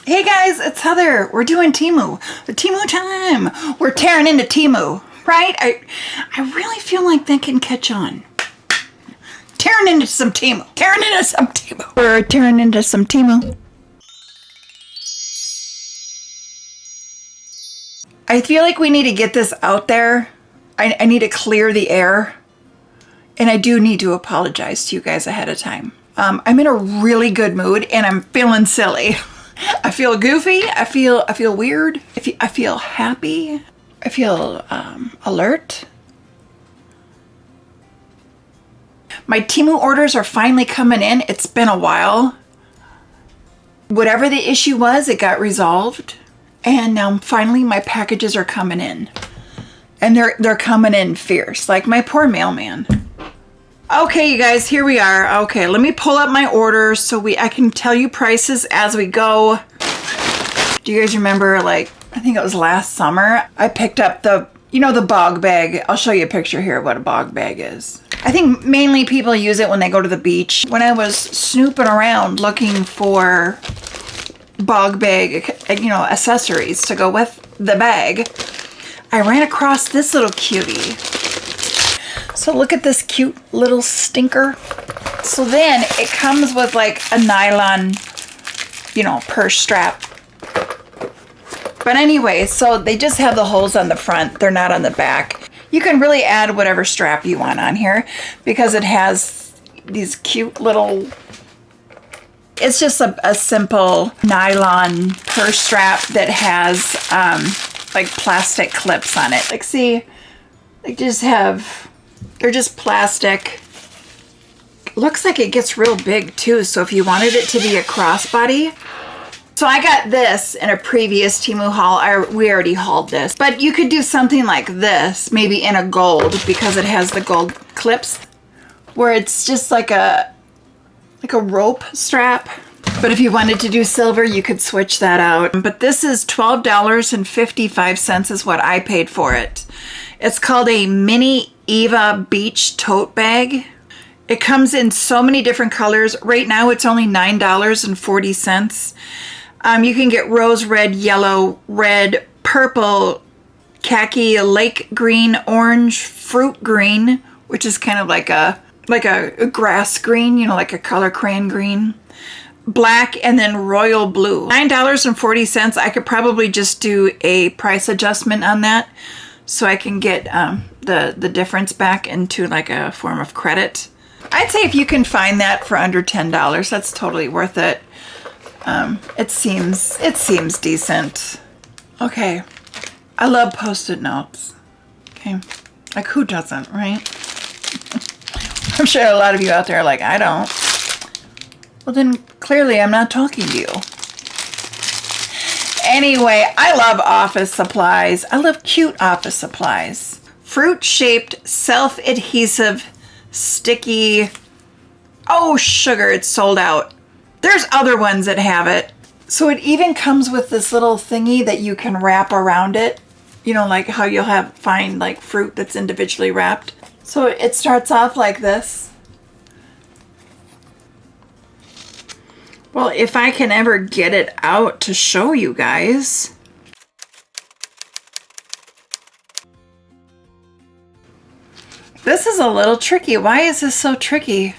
Hey guys, it's Heather. We're doing Temu. The Temu time. We're tearing into Temu, right? I really feel like that can catch on. Tearing into some Temu. Tearing into some Temu. We're tearing into some Temu. I feel like we need to get this out there. I need to clear the air. And I do need to apologize to you guys ahead of time. I'm in a really good mood and I'm feeling silly. I feel goofy. I feel weird. I feel happy. I feel alert. My Temu orders are finally coming in. It's been a while. Whatever the issue was, it got resolved. And now finally my packages are coming in. And they're coming in fierce, like my poor mailman. Okay, you guys, here we are. Okay, let me pull up my orders so I can tell you prices as we go. Do you guys remember, like, I think it was last summer, I picked up the bog bag. I'll show you a picture here of what a bog bag is. I think mainly people use it when they go to the beach. When I was snooping around looking for bog bag, accessories to go with the bag, I ran across this little cutie. So look at this cute little stinker. So then it comes with like a nylon, purse strap. But anyway, so they just have the holes on the front. They're not on the back. You can really add whatever strap you want on here because it has these cute little, it's just a simple nylon purse strap that has like plastic clips on it. Like see, they're just plastic. Looks like it gets real big too, so if you wanted it to be a crossbody. So I got this in a previous Temu haul. We already hauled this. But you could do something like this, maybe in a gold, because it has the gold clips, where it's just like a rope strap. But if you wanted to do silver, you could switch that out. But this is $12.55 is what I paid for it. It's called a Mini Eva Beach Tote Bag. It comes in so many different colors. Right now it's only $9.40. You can get rose red, yellow, red, purple, khaki, lake green, orange, fruit green, which is kind of like a grass green, like a color crayon green, black, and then royal blue. $9.40. I could probably just do a price adjustment on that so I can get the difference back into like a form of credit. I'd say if you can find that for under $10, that's totally worth it. It seems decent. Okay. I love Post-it notes. Okay. Like who doesn't, right? I'm sure a lot of you out there are like, I don't. Well then clearly I'm not talking to you. Anyway, I love office supplies. I love cute office supplies. Fruit-shaped, self-adhesive, sticky. Oh, sugar, it's sold out. There's other ones that have it. So it even comes with this little thingy that you can wrap around it. Like how you'll find like fruit that's individually wrapped. So it starts off like this. Well, if I can ever get it out to show you guys. This is a little tricky. Why is this so tricky?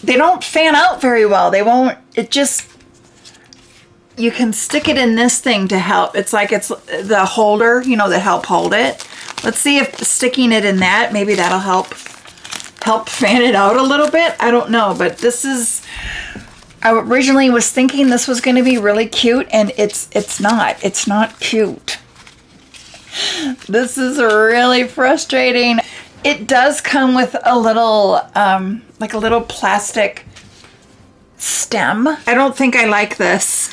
They don't fan out very well. They won't, you can stick it in this thing to help. It's like it's the holder, that help hold it. Let's see if sticking it in that, maybe that'll help fan it out a little bit. I don't know, but I originally was thinking this was going to be really cute, and it's not. It's not cute. This is really frustrating. It does come with a little, like a little plastic stem. I don't think I like this.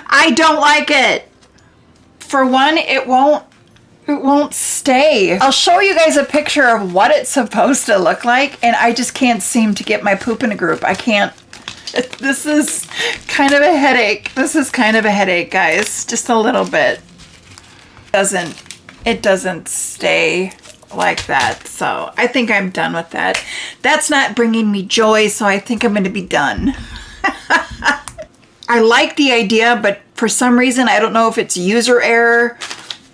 I don't like it. For one, it won't stay. I'll show you guys a picture of what it's supposed to look like, and I just can't seem to get my poop in a group. I can't. This is kind of a headache. This is kind of a headache, guys. Just a little bit. It doesn't stay like that. So I think I'm done with that. That's not bringing me joy, so I think I'm going to be done. I like the idea, but for some reason, I don't know if it's user error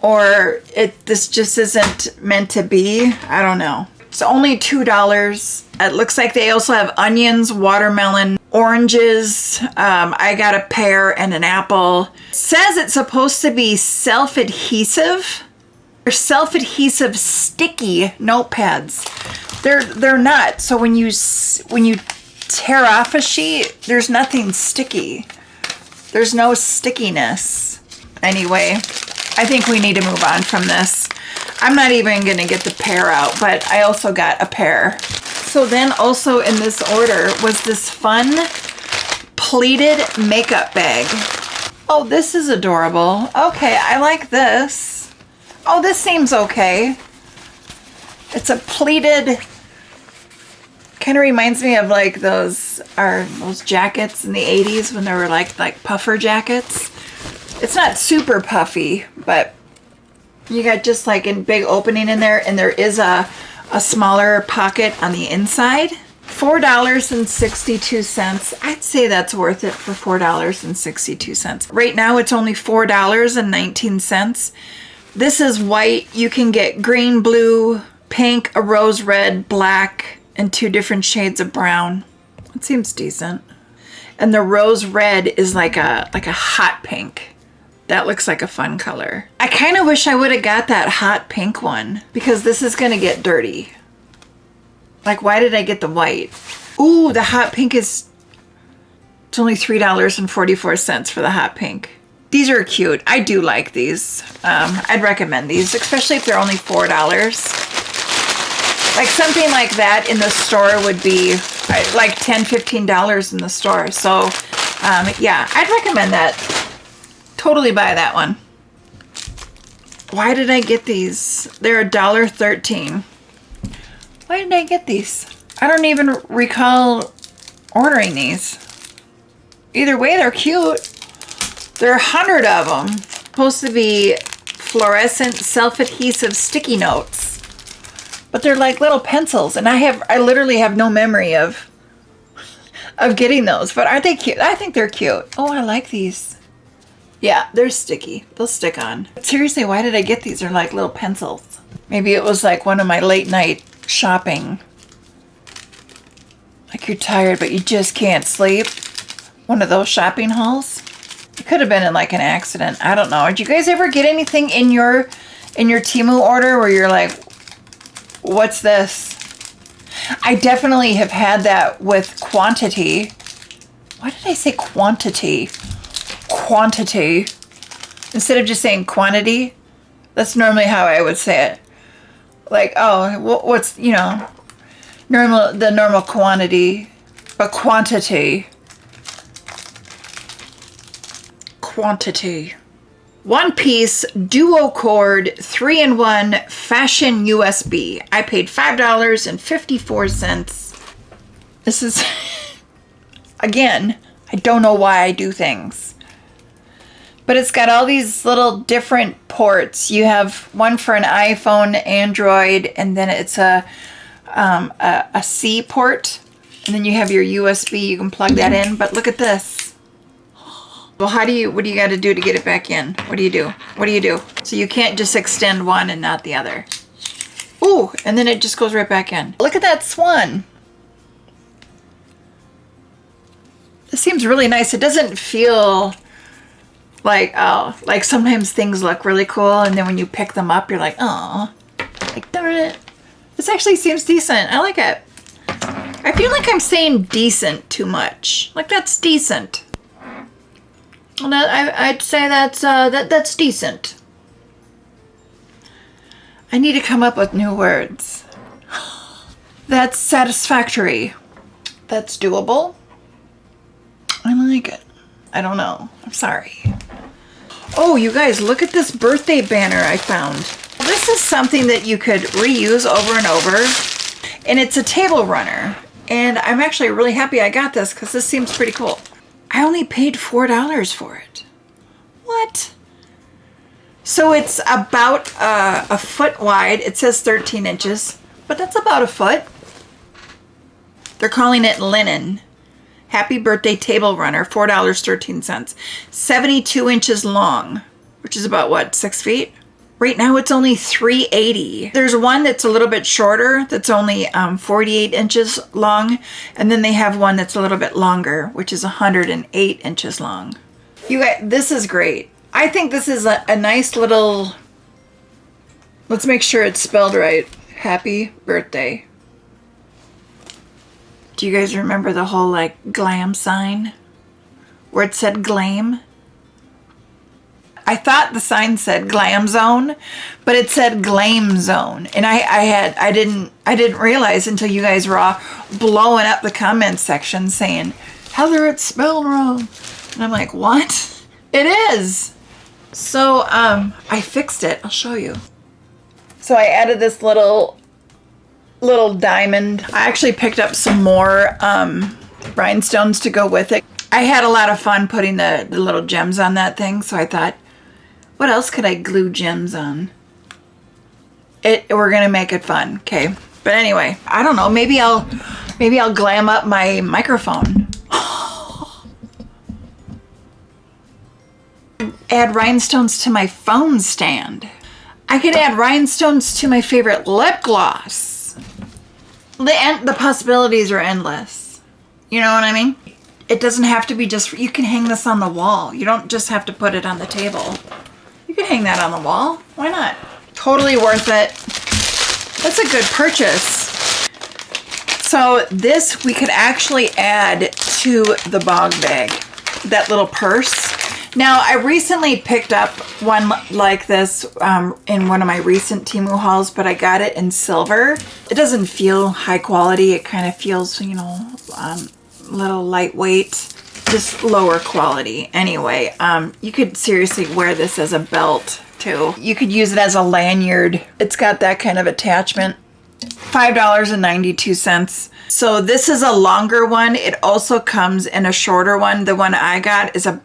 or this just isn't meant to be. I don't know. It's only $2. It looks like they also have onions, watermelon, oranges. I got a pear and an apple. It says it's supposed to be self-adhesive. They're self-adhesive sticky notepads. They're not. So when you tear off a sheet, there's nothing sticky. There's no stickiness. Anyway, I think we need to move on from this. I'm not even gonna get the pear out, but I also got a pear. So then also in this order was this fun pleated makeup bag. Oh, this is adorable. Okay, I like this. Oh, this seems okay. It's a pleated, kind of reminds me of like those jackets in the 80s when they were like puffer jackets. It's not super puffy, but you got just like a big opening in there, and there is a smaller pocket on the inside. $4.62. I'd say that's worth it for $4.62. Right now it's only $4.19. This is white. You can get green, blue, pink, a rose red, black, and 2 different shades of brown. It seems decent. And the rose red is like a hot pink. That looks like a fun color. I kind of wish I would have got that hot pink one because this is gonna get dirty. Like, why did I get the white? Ooh, the hot pink it's only $3.44 for the hot pink. These are cute. I do like these. I'd recommend these, especially if they're only $4. Like something like that in the store would be like $10, $15 in the store. So yeah, I'd recommend that. Totally buy that one. Why did I get these? They're $1.13. Why did I get these? I don't even recall ordering these. Either way, they're cute. There are 100 of them. Supposed to be fluorescent self-adhesive sticky notes. But they're like little pencils, and I literally have no memory of getting those. But aren't they cute? I think they're cute. Oh, I like these. Yeah, they're sticky. They'll stick on. But seriously, why did I get these? They're like little pencils. Maybe it was like one of my late night shopping. Like you're tired, but you just can't sleep. One of those shopping hauls. It could have been in like an accident. I don't know. Did you guys ever get anything in your Temu order where you're like, what's this? I definitely have had that with quantity. Why did I say quantity? Quantity. Instead of just saying quantity, that's normally how I would say it. Like, oh, what's, you know, the normal quantity, but quantity. Quantity. One piece duo cord 3-in-1 fashion USB. I paid $5.54. This is, again, I don't know why I do things. But it's got all these little different ports. You have one for an iPhone, Android, and then it's a C port. And then you have your USB, you can plug that in. But look at this. Well, what do you got to do to get it back in? What do you do? What do you do? So you can't just extend one and not the other. Ooh, and then it just goes right back in. Look at that Swan. This seems really nice. It doesn't feel like, oh, like sometimes things look really cool and then when you pick them up, you're like, oh, like, darn it. This actually seems decent. I like it. I feel like I'm saying decent too much. Like, that's decent. Well, I'd say that's decent. I need to come up with new words. That's satisfactory. That's doable. I like it. I don't know. I'm sorry. Oh, you guys, look at this birthday banner I found. This is something that you could reuse over and over. And it's a table runner. And I'm actually really happy I got this because this seems pretty cool. I only paid $4 for it. What? So it's about a foot wide. It says 13 inches, but that's about a foot. They're calling it linen. Happy Birthday Table Runner, $4.13. 72 inches long, which is about what, 6 feet? Right now it's only $3.80. There's one that's a little bit shorter that's only 48 inches long. And then they have one that's a little bit longer, which is 108 inches long. You guys, this is great. I think this is a nice little, let's make sure it's spelled right. Happy birthday. Do you guys remember the whole like glam sign where it said glam? I thought the sign said glam zone, but it said glam zone. And I didn't realize until you guys were all blowing up the comments section saying, Heather, it's spelled wrong. And I'm like, what? It is. So I fixed it. I'll show you. So I added this little diamond. I actually picked up some more rhinestones to go with it. I had a lot of fun putting the little gems on that thing, so I thought, what else could I glue gems on? We're gonna make it fun, okay? But anyway, I don't know. Maybe I'll glam up my microphone. Add rhinestones to my phone stand. I could add rhinestones to my favorite lip gloss. The possibilities are endless. You know what I mean? It doesn't have to be just, you can hang this on the wall. You don't just have to put it on the table. You can hang that on the wall. Why not? Totally worth it. That's a good purchase. So this we could actually add to the bog bag, that little purse. Now I recently picked up one like this in one of my recent Temu hauls, but I got it in silver. It doesn't feel high quality. It kind of feels, you know, a little lightweight, just lower quality. Anyway, you could seriously wear this as a belt too. You could use it as a lanyard. It's got that kind of attachment. $5.92. So this is a longer one. It also comes in a shorter one. The one I got is a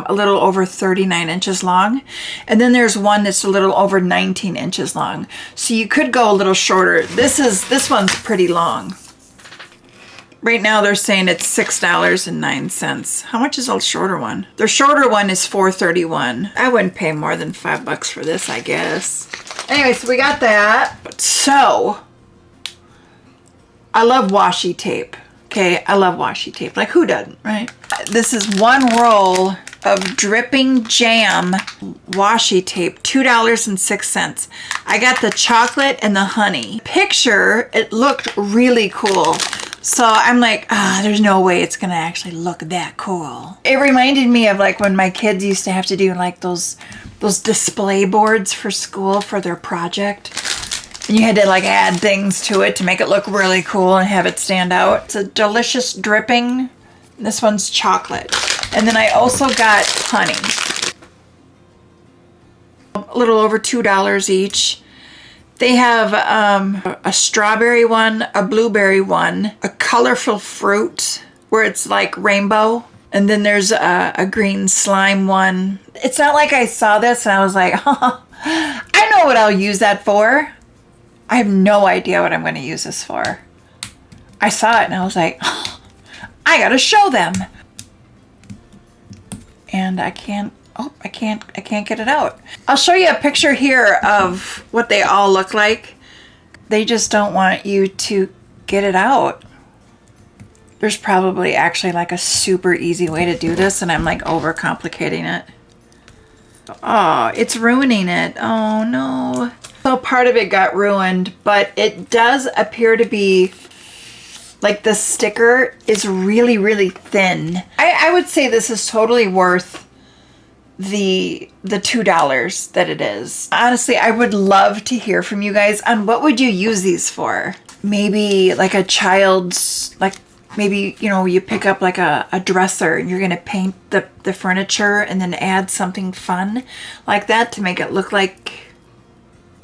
little over 39 inches long. And then there's one that's a little over 19 inches long. So you could go a little shorter. This one's pretty long. Right now they're saying it's $6.09. How much is a shorter one? The shorter one is $4.31. I wouldn't pay more than $5 for this, I guess. Anyway, so we got that. So, I love washi tape. Okay, I love washi tape. Like, who doesn't, right? This is one roll of dripping jam washi tape, $2.06. I got the chocolate and the honey. Picture, it looked really cool. So I'm like, there's no way it's gonna actually look that cool. It reminded me of like when my kids used to have to do like those display boards for school for their project. And you had to like add things to it to make it look really cool and have it stand out. It's a delicious dripping. This one's chocolate. And then I also got honey. A little over $2 each. They have a strawberry one, a blueberry one, a colorful fruit where it's like rainbow. And then there's a green slime one. It's not like I saw this and I was like, I know what I'll use that for. I have no idea what I'm going to use this for. I saw it and I was like, I got to show them. And I can't get it out. I'll show you a picture here of what they all look like. They just don't want you to get it out. There's probably actually like a super easy way to do this and I'm like overcomplicating it. Oh, it's ruining it. Oh no. So part of it got ruined, but it does appear to be like the sticker is really, really thin. I would say this is totally worth the $2 that it is. Honestly, I would love to hear from you guys on what would you use these for? Maybe like a child's, like maybe, you know, you pick up like a dresser and you're going to paint the furniture and then add something fun like that to make it look like,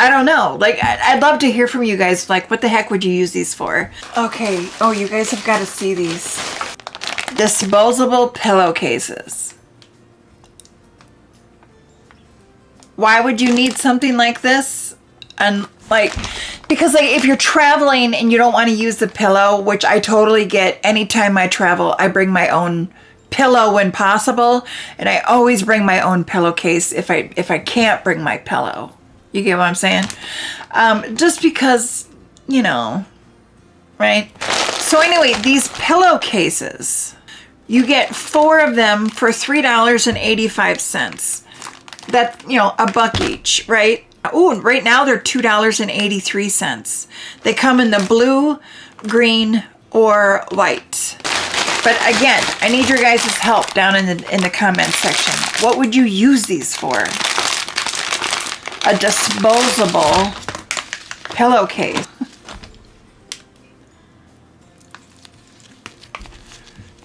I don't know. Like, I'd love to hear from you guys. Like, what the heck would you use these for? Okay. Oh, you guys have got to see these. Disposable pillowcases. Why would you need something like this? And like, Because like if you're traveling and you don't want to use the pillow, which I totally get, anytime I travel, I bring my own pillow when possible, and I always bring my own pillowcase if I can't bring my pillow. You get what I'm saying? Just because, you know, right? So anyway, these pillowcases, you get 4 of them for $3.85. That's, you know, $1 each, right? Oh, right now they're $2.83. They come in the blue, green, or white. But again, I need your guys' help down in the comments section. What would you use these for? A disposable pillowcase.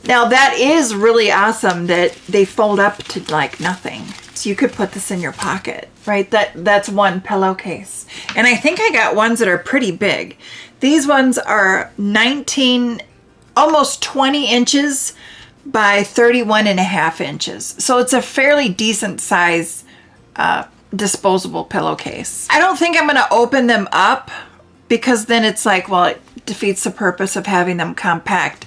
Now that is really awesome that they fold up to like nothing. So you could put this in your pocket, right? That's one pillowcase. And I think I got ones that are pretty big. These ones are 19, almost 20 inches by 31.5 inches. So it's a fairly decent size disposable pillowcase. I don't think I'm gonna open them up because then it's like, well, it defeats the purpose of having them compact.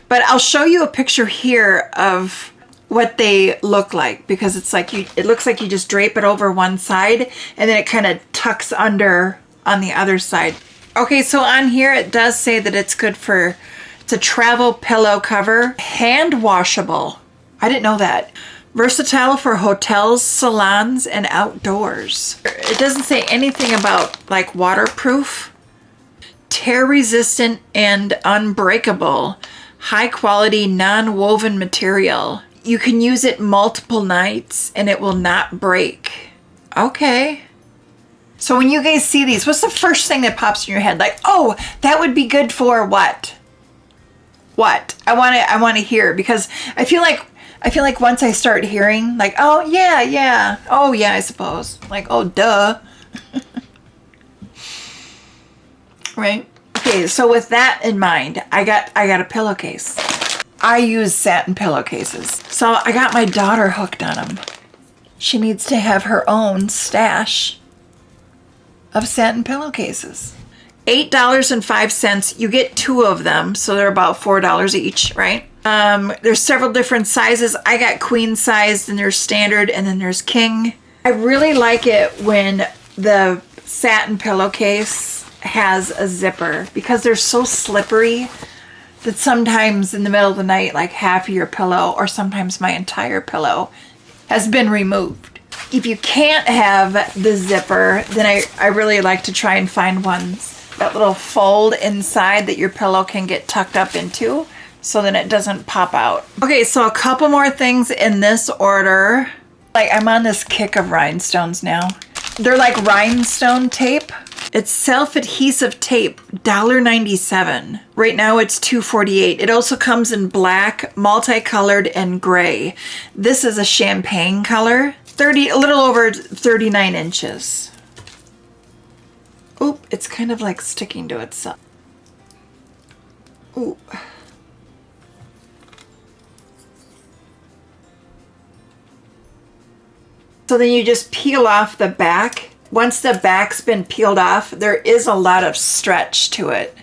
But I'll show you a picture here of what they look like, because it's like it looks like you just drape it over one side and then it kind of tucks under on the other side. Okay, so on here it does say that it's good for, it's a travel pillow cover, hand washable. I didn't know that. Versatile for hotels, salons, and outdoors. It doesn't say anything about like waterproof, tear resistant, and unbreakable, high quality non-woven material. You can use it multiple nights and it will not break. Okay. So when you guys see these, what's the first thing that pops in your head? Like, oh, that would be good for what? What? I want to hear, because I feel like once I start hearing like, oh yeah. Oh yeah, I suppose. Like, oh duh. Right? Okay, so with that in mind, I got a pillowcase. I use satin pillowcases. So I got my daughter hooked on them. She needs to have her own stash of satin pillowcases. $8.05. You get 2 of them, so they're about $4 each, right? There's several different sizes. I got queen size, then there's standard, and then there's king. I really like it when the satin pillowcase has a zipper, because they're so slippery that sometimes in the middle of the night, like half of your pillow, or sometimes my entire pillow, has been removed. If you can't have the zipper, then I really like to try and find ones, that little fold inside that your pillow can get tucked up into, so then it doesn't pop out. Okay, so a couple more things in this order. Like, I'm on this kick of rhinestones now. They're like rhinestone tape. It's self-adhesive tape, $1.97. Right now it's $2.48. It also comes in black, multicolored, and gray. This is a champagne color, a little over 39 inches. Oop, it's kind of like sticking to itself. Ooh. So then you just peel off the back. Once the back's been peeled off, there is a lot of stretch to it.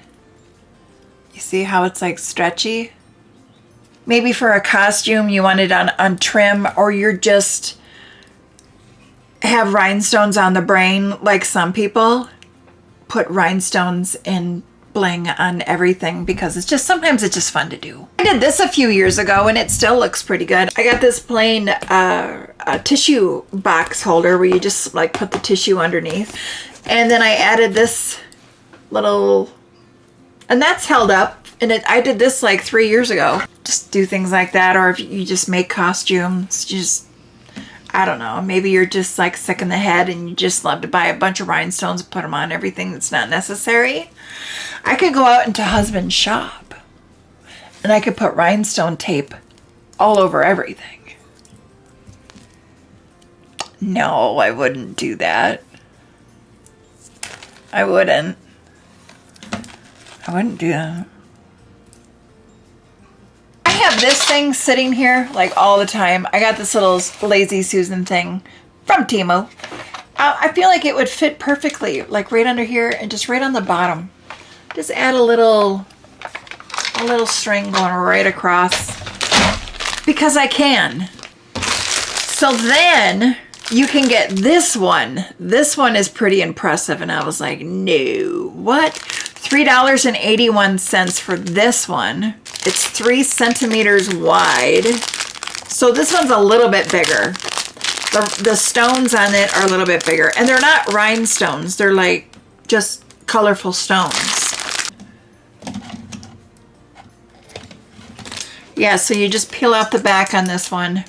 You see how it's like stretchy? Maybe for a costume you want it on trim, or you're just have rhinestones on the brain like some people. Put rhinestones and bling on everything, because it's just, sometimes it's just fun to do. I did this a few years ago and it still looks pretty good. I got this plain tissue box holder where you just like put the tissue underneath, and then I added this little, and that's held up, and I did this like 3 years ago. Just do things like that, or if you just make costumes, just, I don't know, maybe you're just like sick in the head and you just love to buy a bunch of rhinestones and put them on everything that's not necessary. I could go out into husband's shop and I could put rhinestone tape all over everything. No, I wouldn't do that. I wouldn't do that. I have this thing sitting here like all the time. I got this little Lazy Susan thing from Temu. I feel like it would fit perfectly, like right under here and just right on the bottom. Just add a little string going right across because I can. So then you can get this one. This one is pretty impressive. And I was like, no, what? $3.81 for this one. It's 3 centimeters wide. So this one's a little bit bigger. The stones on it are a little bit bigger. And they're not rhinestones. They're like just colorful stones. Yeah, so you just peel out the back on this one.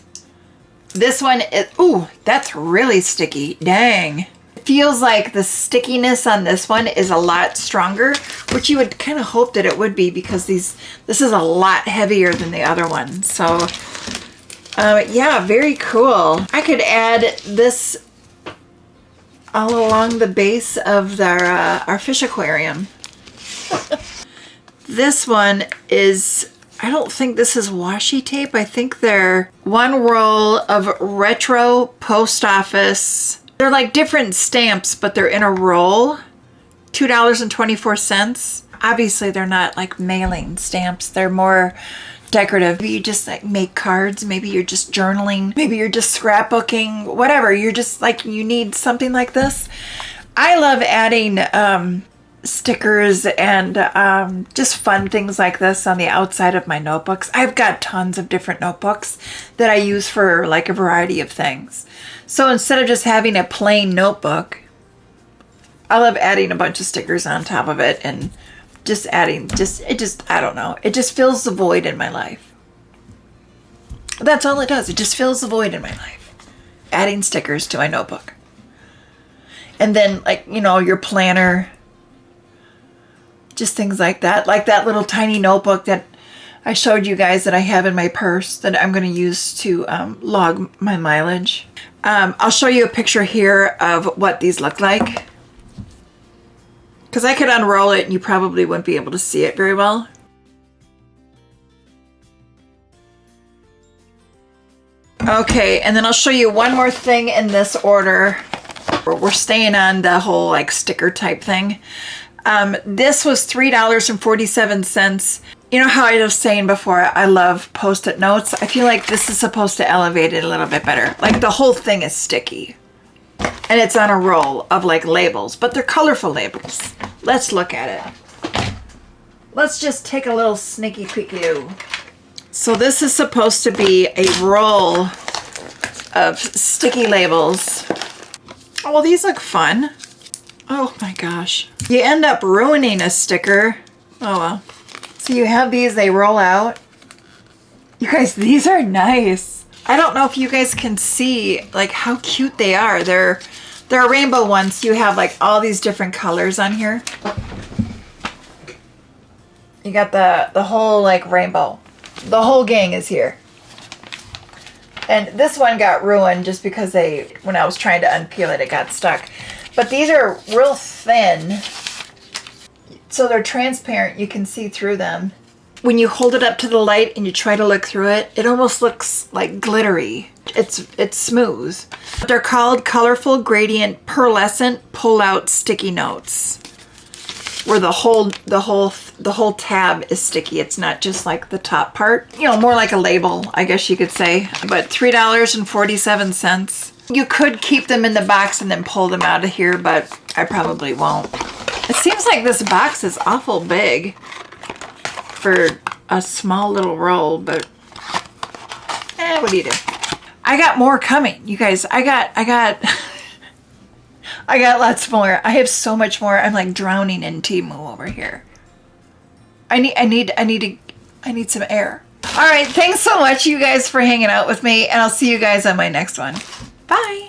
This one is, ooh, that's really sticky. Dang. It feels like the stickiness on this one is a lot stronger, which you would kind of hope that it would be because this is a lot heavier than the other one. So yeah, very cool. I could add this all along the base of our fish aquarium. This one is, I don't think this is washi tape. I think they're one roll of retro post office. They're like different stamps, but they're in a roll. $2.24. Obviously, they're not like mailing stamps. They're more decorative. Maybe you just like make cards. Maybe you're just journaling. Maybe you're just scrapbooking. Whatever. You're just like, you need something like this. I love adding stickers and just fun things like this on the outside of my notebooks. I've got tons of different notebooks that I use for like a variety of things. So instead of just having a plain notebook, I love adding a bunch of stickers on top of it and just adding, I don't know. It just fills the void in my life. That's all it does. It just fills the void in my life. Adding stickers to my notebook. And then like, you know, your planner, just things like that little tiny notebook that I showed you guys that I have in my purse that I'm going to use to log my mileage. I'll show you a picture here of what these look like. Because I could unroll it and you probably wouldn't be able to see it very well. Okay, and then I'll show you one more thing in this order. We're staying on the whole like sticker type thing. This was $3.47. You know how I was saying before, I love Post-it notes. I feel like this is supposed to elevate it a little bit better. Like the whole thing is sticky. And it's on a roll of like labels, but they're colorful labels. Let's look at it. Let's just take a little sneaky peek-oo. So this is supposed to be a roll of sticky labels. Oh, well, these look fun. Oh my gosh. You end up ruining a sticker. Oh well. So you have these, they roll out. You guys, these are nice. I don't know if you guys can see like how cute they are. They're rainbow ones. So you have like all these different colors on here. You got the whole like rainbow. The whole gang is here. And this one got ruined just because when I was trying to unpeel it, it got stuck. But these are real thin. So they're transparent. You can see through them. When you hold it up to the light and you try to look through it, it almost looks like glittery. It's smooth. They're called Colorful Gradient Pearlescent Pull-Out Sticky Notes. Where the whole tab is sticky. It's not just like the top part. You know, more like a label, I guess you could say. But $3.47. You could keep them in the box and then pull them out of here, but I probably won't. It seems like this box is awful big for a small little roll, but what do you do? I got more coming, you guys. I got I got lots more. I have so much more. I'm like drowning in Temu over here. I need some air. All right, thanks so much you guys for hanging out with me, and I'll see you guys on my next one. Bye.